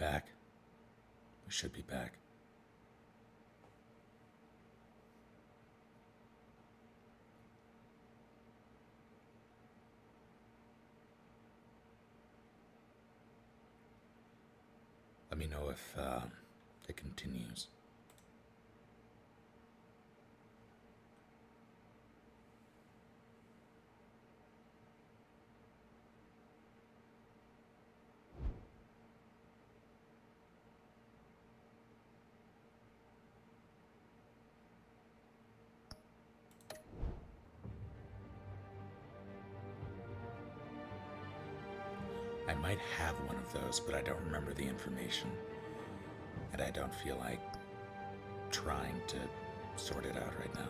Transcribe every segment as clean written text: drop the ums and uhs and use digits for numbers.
back? We should be back. Let me know if it continues. I might have one of those, but I don't remember the information. And I don't feel like trying to sort it out right now.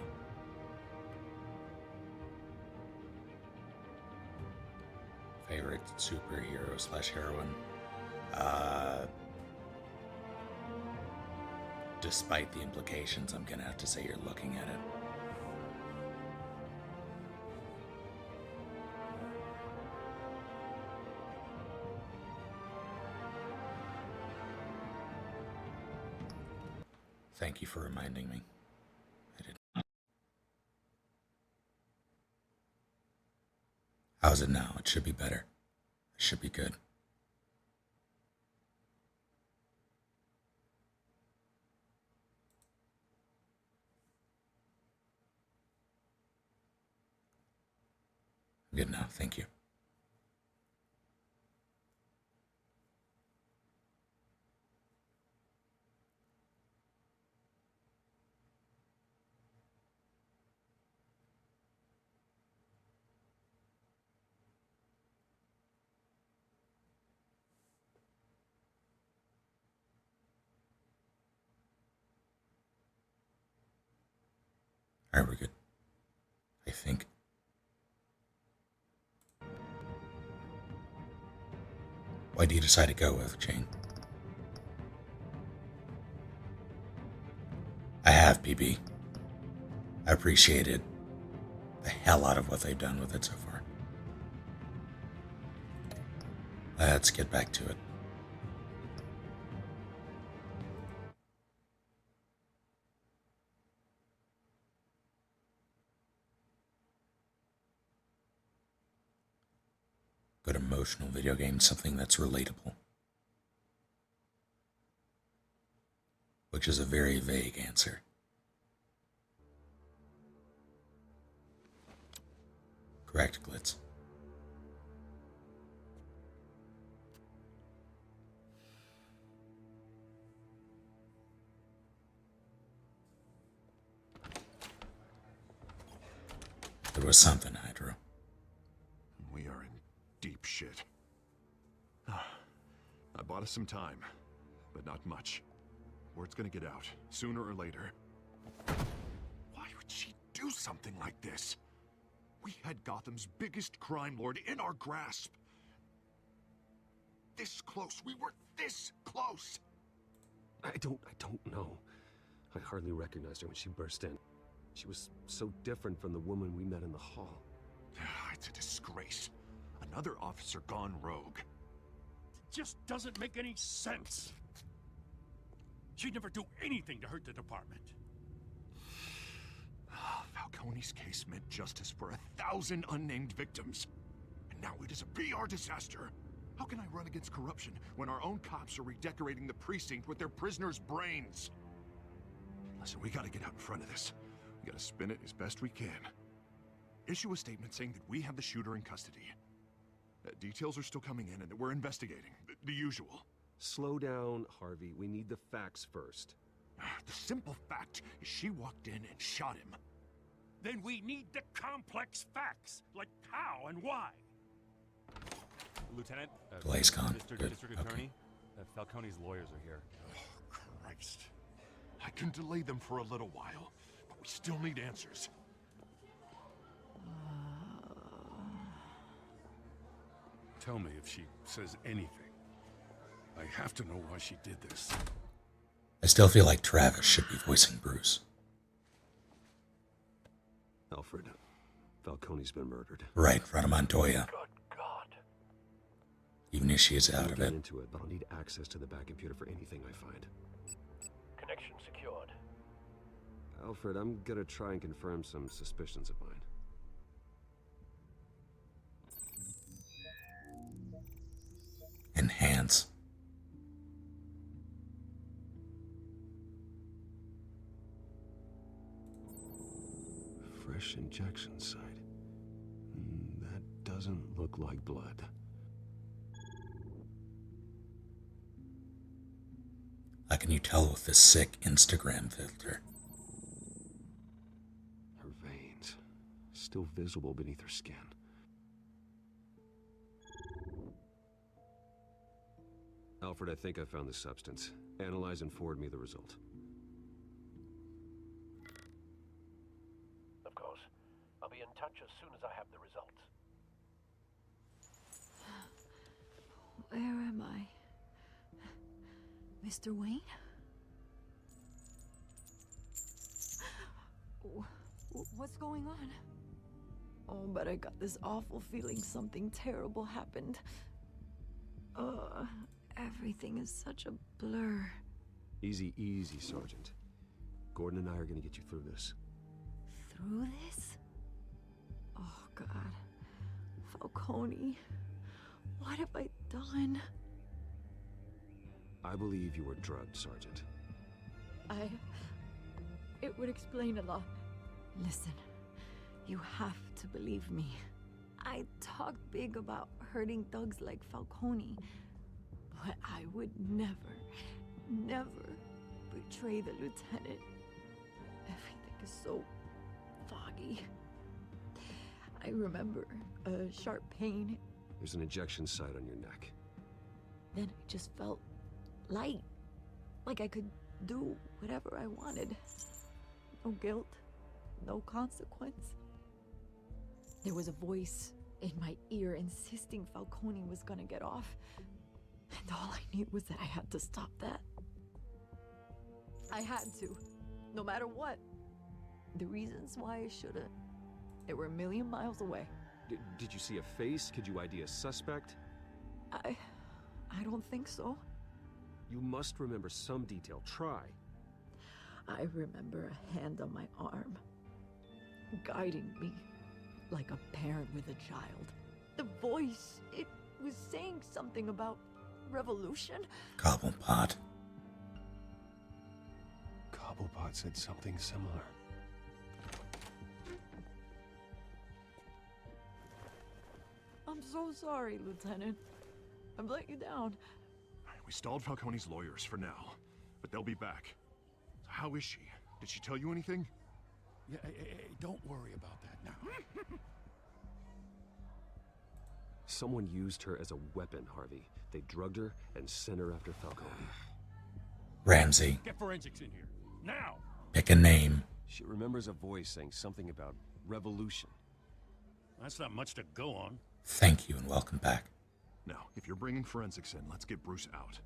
Favorite superhero slash heroine? Despite the implications, I'm gonna have to say you're looking at it. Thank you for reminding me. I didn't. How's it now? It should be better. It should be good. Good now, thank you. Alright, we're good. I think. Why do you decide to go with Jane? I have, PB. I appreciated the hell out of what they've done with it so far. Let's get back to it. Good emotional video game, something that's relatable. Which is a very vague answer. Correct, Glitz. There was something, Hydro. We are in deep shit. I bought us some time, but not much. Word's gonna get out, sooner or later. Why would she do something like this? We had Gotham's biggest crime lord in our grasp. This close. We were this close. I don't know. I hardly recognized her when she burst in. She was so different from the woman we met in the hall. It's a disgrace. Another officer gone rogue. It just doesn't make any sense. She'd never do anything to hurt the department. Falcone's case meant justice for 1,000 unnamed victims. And now it is a PR disaster. How can I run against corruption when our own cops are redecorating the precinct with their prisoners' brains? Listen, we gotta get out in front of this. We gotta spin it as best we can. Issue a statement saying that we have the shooter in custody. Details are still coming in and that we're investigating. The usual. Slow down, Harvey. We need the facts first. The simple fact is she walked in and shot him. Then we need the complex facts, like how and why. Lieutenant, Blaze gone. Mr. Good. District Okay. Attorney, Falcone's lawyers are here. Oh, Christ. I can delay them for a little while, but we still need answers. Tell me if she says anything. I have to know why she did this. I still feel like Travis should be voicing Bruce. Alfred, Falcone's been murdered. Right, Montoya. Good God. even if she is out I'll of get it. into it, but I'll need access to the back computer for anything I find. Connection secured. Alfred, I'm gonna try and confirm some suspicions of mine. Enhance. Fresh injection site. That doesn't look like blood. How can you tell with this sick Instagram filter? Her veins, still visible beneath her skin. Alfred, I think I found the substance. Analyze and forward me the result. Of course. I'll be in touch as soon as I have the results. Where am I? Mr. Wayne? What's going on? Oh, but I got this awful feeling something terrible happened. Everything is such a blur. Easy, easy, Sergeant. Gordon and I are gonna get you through this. Through this? Oh, God. Falcone. What have I done? I believe you were drugged, Sergeant. It would explain a lot. Listen, you have to believe me. I talked big about hurting thugs like Falcone, but I would never betray the lieutenant. Everything is so foggy. I remember a sharp pain. There's an injection site on your neck. Then I just felt light, like I could do whatever I wanted. No guilt, no consequence. There was a voice in my ear insisting Falcone was gonna get off. And all I knew was that I had to stop that. I had to, no matter what. The reasons why I shouldn't, they were a million miles away. Did you see a face? Could you ID a suspect? I don't think so. You must remember some detail. Try. I remember a hand on my arm, guiding me like a parent with a child. The voice, it was saying something about revolution. Cobblepot. Cobblepot said something similar. I'm so sorry, Lieutenant. I've let you down. We stalled Falcone's lawyers for now, but they'll be back. So how is she? Did she tell you anything? Yeah, hey, don't worry about that now. Someone used her as a weapon, Harvey. They drugged her and sent her after Falcone. Ramsey. Get forensics in here. Now! Pick a name. She remembers a voice saying something about revolution. That's not much to go on. Thank you and welcome back. Now, if you're bringing forensics in, let's get Bruce out.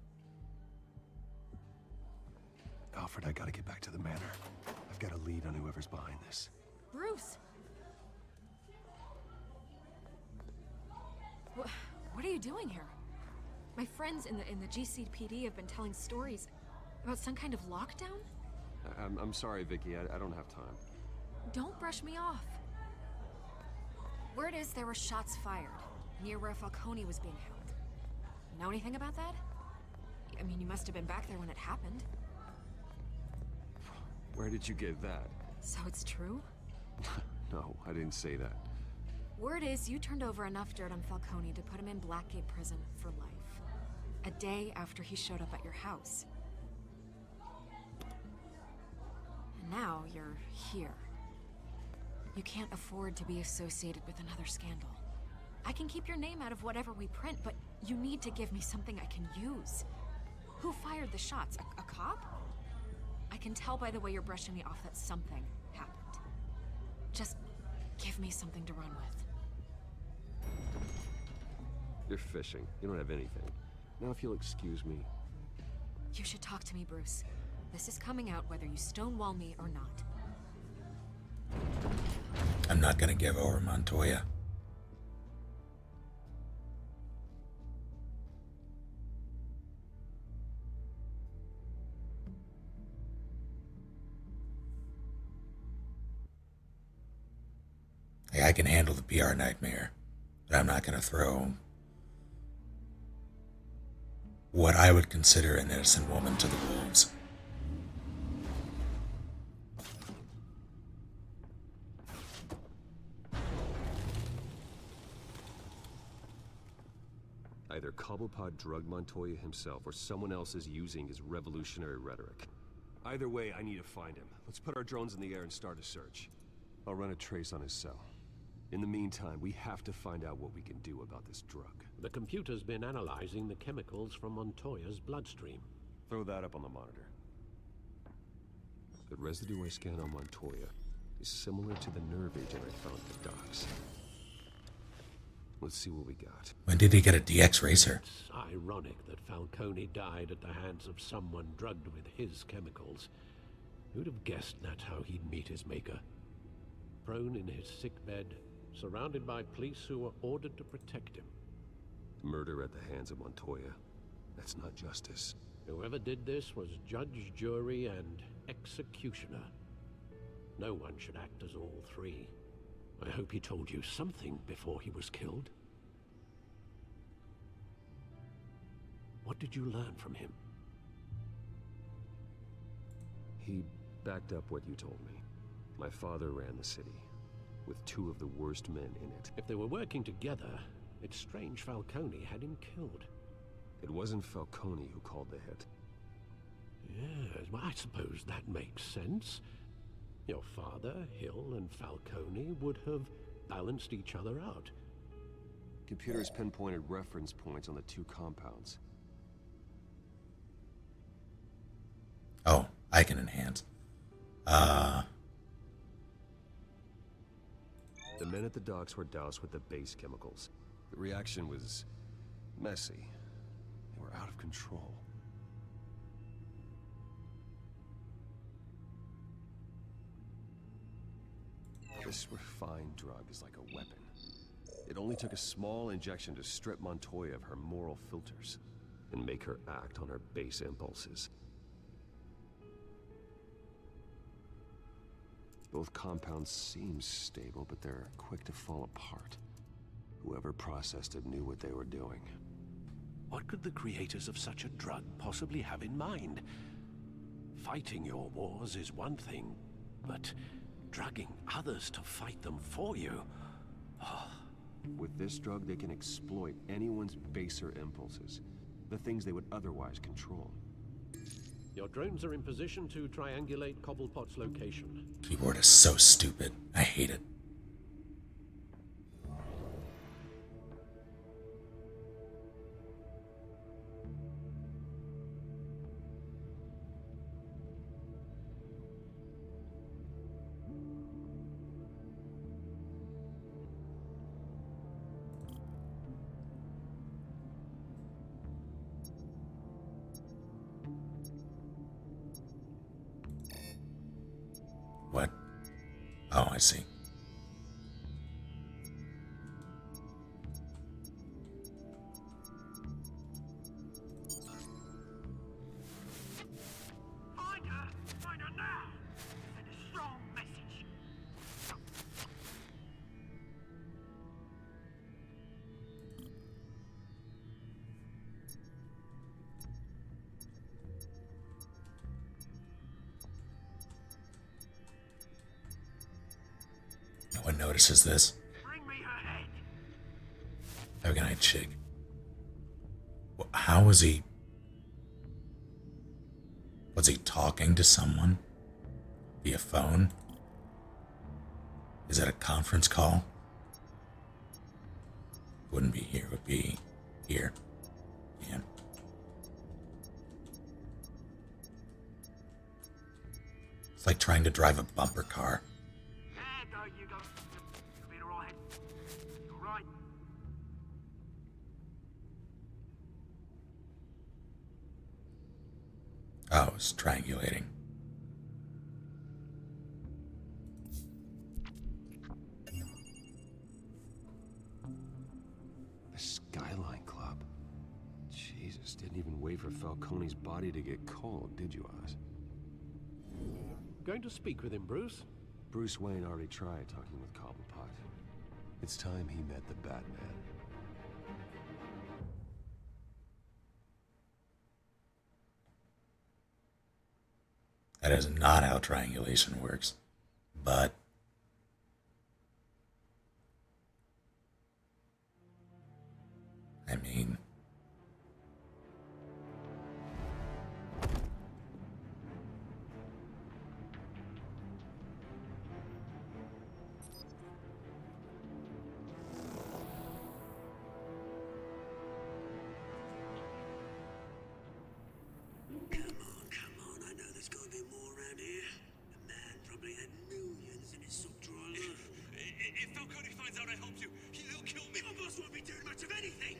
Alfred, I gotta get back to the manor. I've got a lead on whoever's behind this. Bruce! What are you doing here? My friends in the GCPD have been telling stories about some kind of lockdown? I'm sorry, Vicky. I don't have time. Don't brush me off. Word is there were shots fired near where Falcone was being held. Know anything about that? I mean, you must have been back there when it happened. Where did you get that? So it's true? No, I didn't say that. Word is you turned over enough dirt on Falcone to put him in Blackgate Prison for life. A day after he showed up at your house. And now you're here. You can't afford to be associated with another scandal. I can keep your name out of whatever we print, but you need to give me something I can use. Who fired the shots? A cop? I can tell by the way you're brushing me off that something happened. Just give me something to run with. You're fishing. You don't have anything. Now, if you'll excuse me. You should talk to me, Bruce. This is coming out whether you stonewall me or not. I'm not gonna give over Montoya. I can handle the PR nightmare, but I'm not going to throw what I would consider an innocent woman to the wolves. Either Cobblepot drugged Montoya himself, or someone else is using his revolutionary rhetoric. Either way, I need to find him. Let's put our drones in the air and start a search. I'll run a trace on his cell. In the meantime, we have to find out what we can do about this drug. The computer's been analyzing the chemicals from Montoya's bloodstream. Throw that up on the monitor. The residue I scanned on Montoya is similar to the nerve agent I found at the docks. Let's see what we got. When did he get a DX racer? It's ironic that Falcone died at the hands of someone drugged with his chemicals. Who'd have guessed that's how he'd meet his maker? Prone in his sickbed, surrounded by police who were ordered to protect him. Murder at the hands of Montoya. That's not justice. Whoever did this was judge, jury, and executioner. No one should act as all three. I hope he told you something before he was killed. What did you learn from him? He backed up what you told me. My father ran the city, with two of the worst men in it. If they were working together, it's strange Falcone had him killed. It wasn't Falcone who called the hit. Yes, well, I suppose that makes sense. Your father, Hill, and Falcone would have balanced each other out. Computers pinpointed reference points on the two compounds. Oh, I can enhance. The men at the docks were doused with the base chemicals. The reaction was messy. They were out of control. This refined drug is like a weapon. It only took a small injection to strip Montoya of her moral filters and make her act on her base impulses. Both compounds seem stable, but they're quick to fall apart. Whoever processed it knew what they were doing. What could the creators of such a drug possibly have in mind? Fighting your wars is one thing, but drugging others to fight them for you? Oh. With this drug, they can exploit anyone's baser impulses, the things they would otherwise control. Your drones are in position to triangulate Cobblepot's location. Keyboard is so stupid. I hate it. What? Oh, I see. Find her now! Send a strong message. No one notices this. Bring me her head. How can I chick? How was he? Was he talking to someone? Via phone? Is that a conference call? Wouldn't be here, would be here. Yeah. It's like trying to drive a bumper car. There you go. You'll be all right. All right. Oh, it's triangulating. The Skyline Club. Jesus, didn't even wait for Falcone's body to get cold, did you, Oz? Going to speak with him, Bruce? Bruce Wayne already tried talking with Cobblepot. It's time he met the Batman. That is not how triangulation works. But I mean, Come on, I know there's gotta be more around here. The man probably had millions in his sub-drawer alone. If Falcone finds out I helped you, he'll kill me. My boss won't be doing much of anything.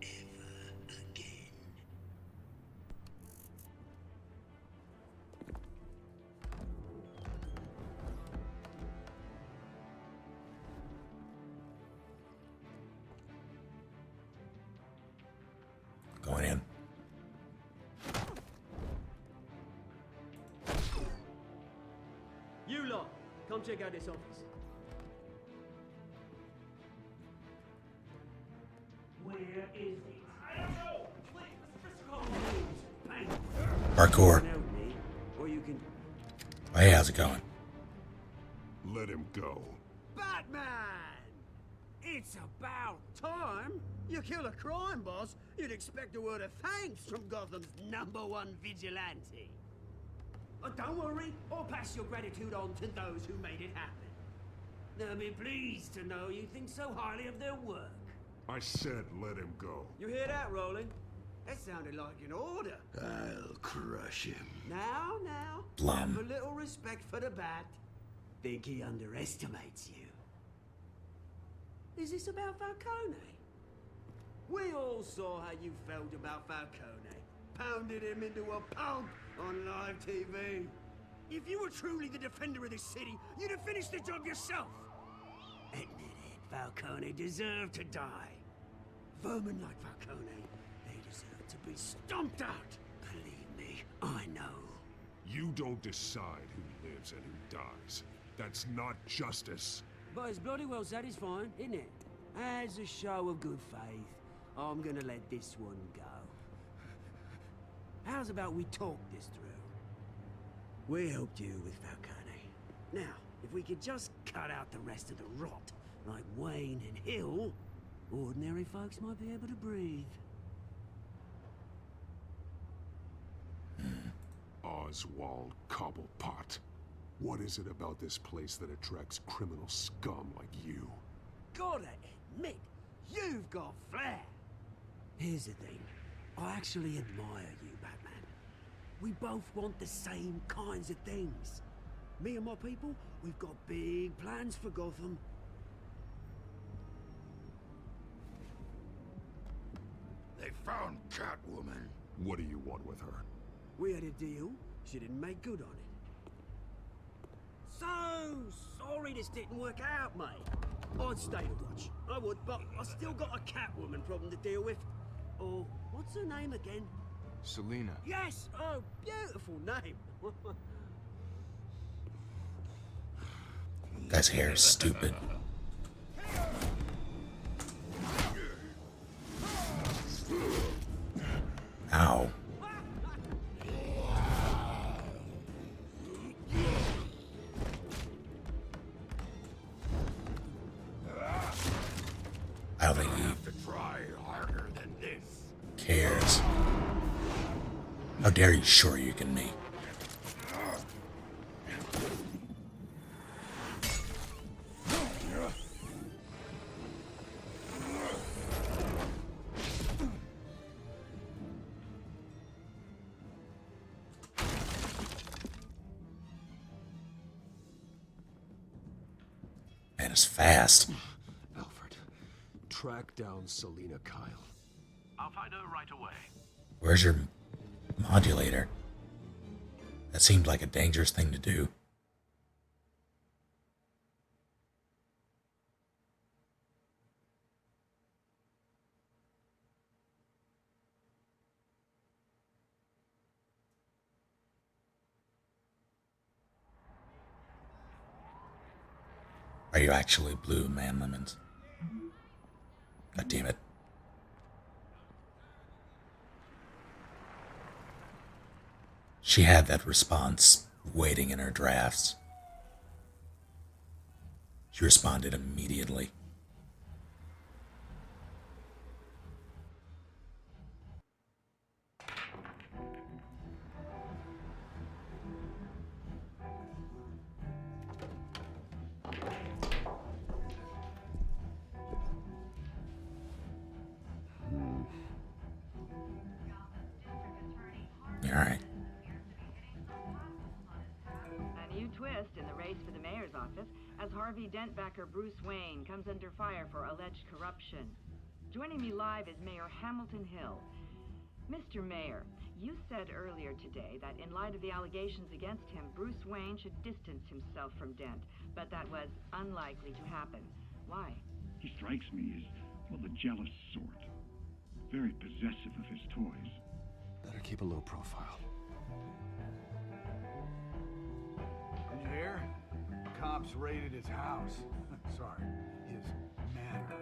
Ever again. going in. You lot, come check out this office. Where is it? I don't know. Please, Parkour. help me, or you can. Hey, how's it going? Let him go. Batman! It's about time. You kill a crime boss, you'd expect a word of thanks from Gotham's #1 vigilante. But don't worry, I'll pass your gratitude on to those who made it happen. They'll be pleased to know you think so highly of their work. I said let him go. You hear that, Roland? That sounded like an order. I'll crush him. Now, Blum. have a little respect for the Bat. Think he underestimates you. Is this about Falcone? We all saw how you felt about Falcone. Pounded him into a pulp on live TV. If you were truly the defender of this city, you'd have finished the job yourself. Admit it, Falcone deserved to die. Vermin like Falcone, they deserve to be stomped out. Believe me, I know. You don't decide who lives and who dies. That's not justice. But it's bloody well satisfying, isn't it? As a show of good faith, I'm gonna let this one go. How's about we talk this through? We helped you with Falcone. Now, if we could just cut out the rest of the rot, like Wayne and Hill, ordinary folks might be able to breathe. Oswald Cobblepot. What is it about this place that attracts criminal scum like you? Gotta admit, you've got flair. Here's the thing. I actually admire you, Batman. We both want the same kinds of things. Me and my people, we've got big plans for Gotham. They found Catwoman. What do you want with her? We had a deal. She didn't make good on it. So sorry this didn't work out, mate. I'd stay to watch. I would, but I still got a Catwoman problem to deal with. Oh, what's her name again? Selina. Yes! Oh, beautiful name. Guy's hair is stupid. Ow. I don't think he Try harder than this. cares. How dare you sure you can me? Man, it's fast. Alfred, track down Selina Kyle. I'll find her right away. Where's your modulator? That seemed like a dangerous thing to do. Are you actually blue, man lemons? God damn it. She had that response waiting in her drafts. She responded immediately. All right. A new twist in the race for the mayor's office as Harvey Dent backer Bruce Wayne comes under fire for alleged corruption. Joining me live is Mayor Hamilton Hill. Mr. Mayor, you said earlier today that in light of the allegations against him, Bruce Wayne should distance himself from Dent, but that was unlikely to happen. Why? He strikes me as, well, the jealous sort. Very possessive of his toys. Better keep a low profile. Did you hear? Cops raided his house. Sorry, his manor.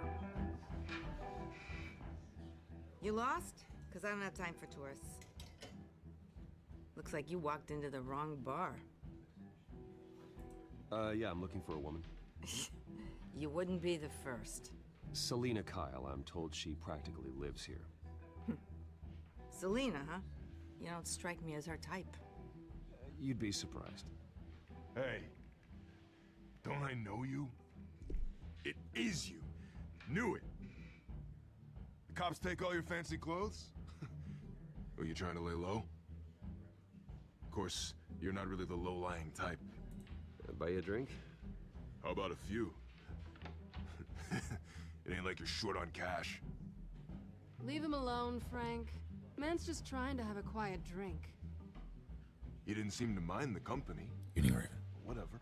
You lost? Because I don't have time for tourists. Looks like you walked into the wrong bar. Yeah, I'm looking for a woman. You wouldn't be the first. Selina Kyle, I'm told she practically lives here. Selina, huh? You don't strike me as her type. You'd be surprised. Hey, don't I know you? It is you. Knew it. The cops take all your fancy clothes? Are you trying to lay low? Of course, you're not really the low-lying type. Buy you a drink? How about a few? It ain't like you're short on cash. Leave him alone, Frank. Man's just trying to have a quiet drink. You didn't seem to mind the company. Eating Raven. Whatever.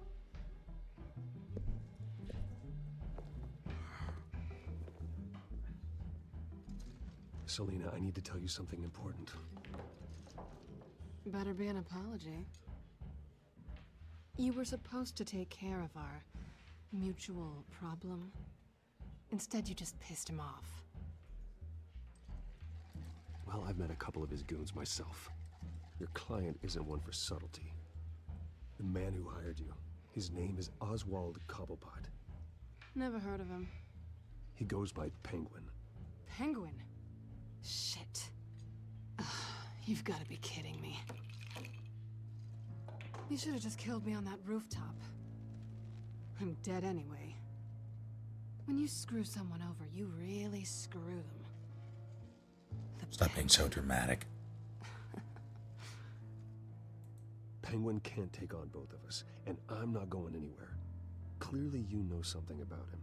Selina, I need to tell you something important. Better be an apology. You were supposed to take care of our mutual problem. Instead, you just pissed him off. Well, I've met a couple of his goons myself. Your client isn't one for subtlety. The man who hired you, his name is Oswald Cobblepot. Never heard of him. He goes by Penguin. Penguin? Shit. Ugh, you've got to be kidding me. You should have just killed me on that rooftop. I'm dead anyway. When you screw someone over, you really screw them. Stop being so dramatic. Penguin can't take on both of us, and I'm not going anywhere. Clearly you know something about him.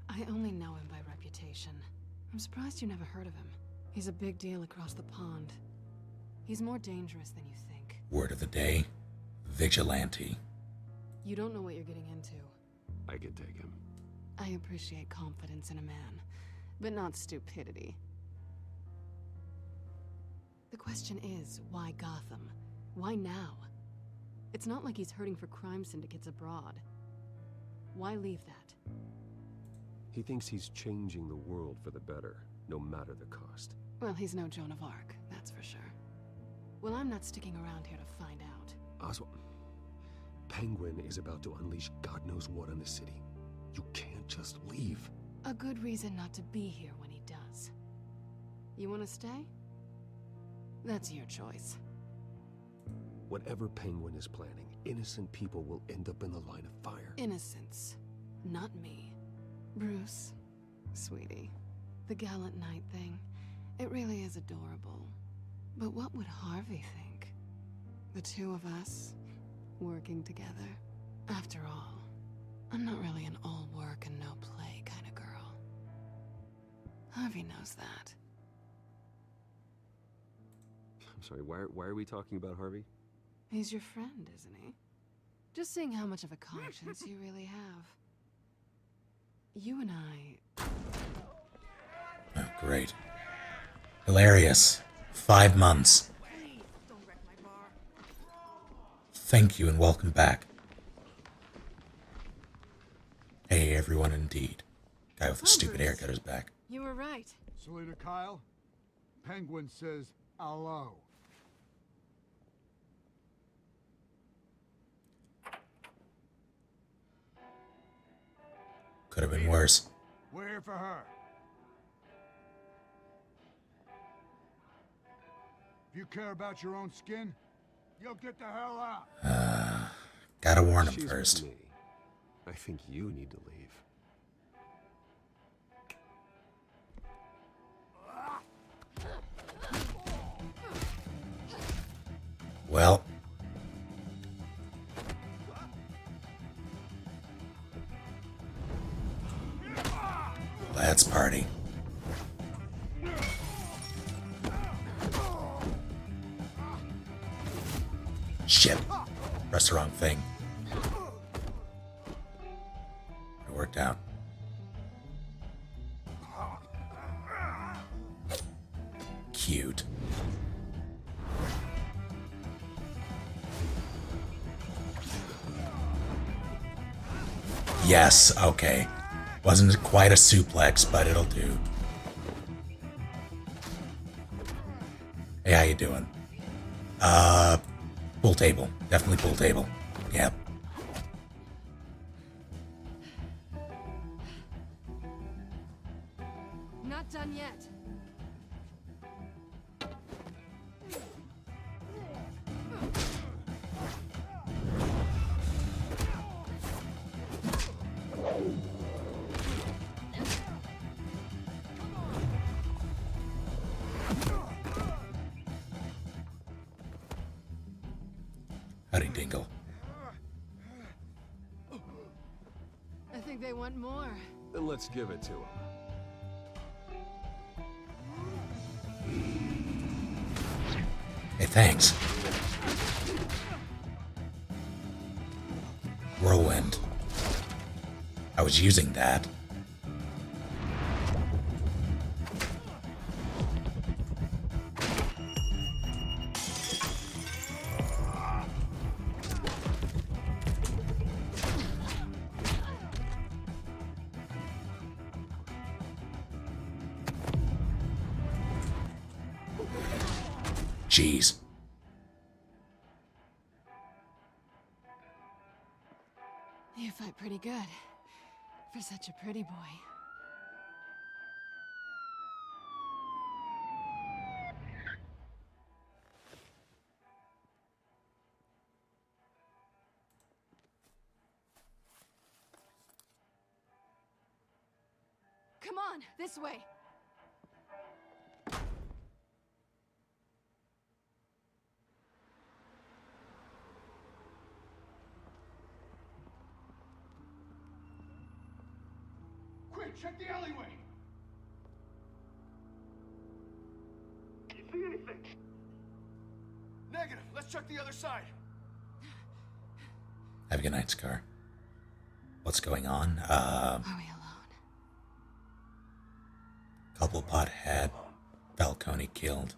I only know him by reputation. I'm surprised you never heard of him. He's a big deal across the pond. He's more dangerous than you think. Word of the day, vigilante. You don't know what you're getting into. I could take him. I appreciate confidence in a man, but not stupidity. The question is, why Gotham? Why now? It's not like he's hurting for crime syndicates abroad. Why leave that? He thinks he's changing the world for the better, no matter the cost. Well, he's no Joan of Arc, that's for sure. Well, I'm not sticking around here to find out. Oswald, Penguin is about to unleash God knows what on the city. You can't just leave. A good reason not to be here when he does. You want to stay? That's your choice. Whatever Penguin is planning, innocent people will end up in the line of fire. Innocence, not me. Bruce, sweetie, the gallant knight thing, it really is adorable. But what would Harvey think? The two of us, working together. After all, I'm not really an all work and no play kind of girl. Harvey knows that. I'm sorry, why are we talking about Harvey? He's your friend, isn't he? Just seeing how much of a conscience you really have. You and I... Oh, great. Hilarious. 5 months. Thank you and welcome back. everyone indeed. Guy with the stupid haircut is back. You were right. Selena Kyle, Penguin says hello. Could have been worse. We're here for her. If you care about your own skin, you'll get the hell out. Gotta warn him She's with first. me. I think you need to leave. Well. Let's party. Shit. Pressed the wrong thing. It worked out. Cute. Yes, okay. Wasn't quite a suplex, but it'll do. Hey, how you doing? Pool table. Definitely pool table. Yep. Not done yet. Howdy, Dingle. I think they want more. Then let's give it to him. Hey, thanks. Whirlwind. I was using that. Jeez. You fight pretty good. For such a pretty boy. Come on, this way. Quick, check the alleyway. You see anything? Negative. Let's check the other side. Have a good night, Scar. What's going on? Are we alone? Cobblepot had Falcone killed.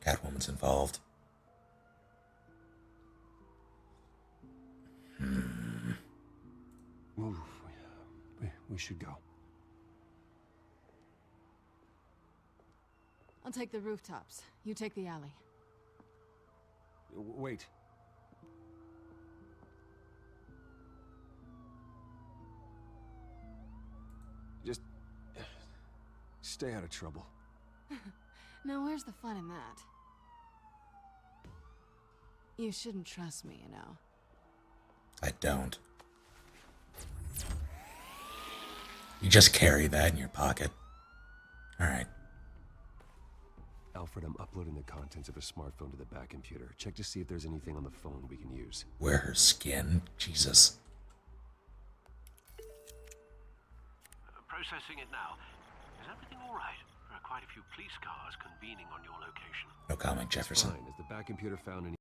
Catwoman's involved. Move. We should go. I'll take the rooftops. You take the alley. Wait. Just stay out of trouble. Now, where's the fun in that? You shouldn't trust me, you know. I don't. You just carry that in your pocket. Alright. Alfred, I'm uploading the contents of a smartphone to the back computer. Check to see if there's anything on the phone we can use. Wear her skin? Jesus. Processing it now. Is everything all right? There are quite a few police cars convening on your location. No comment, Jefferson. Fine. Has the back computer found any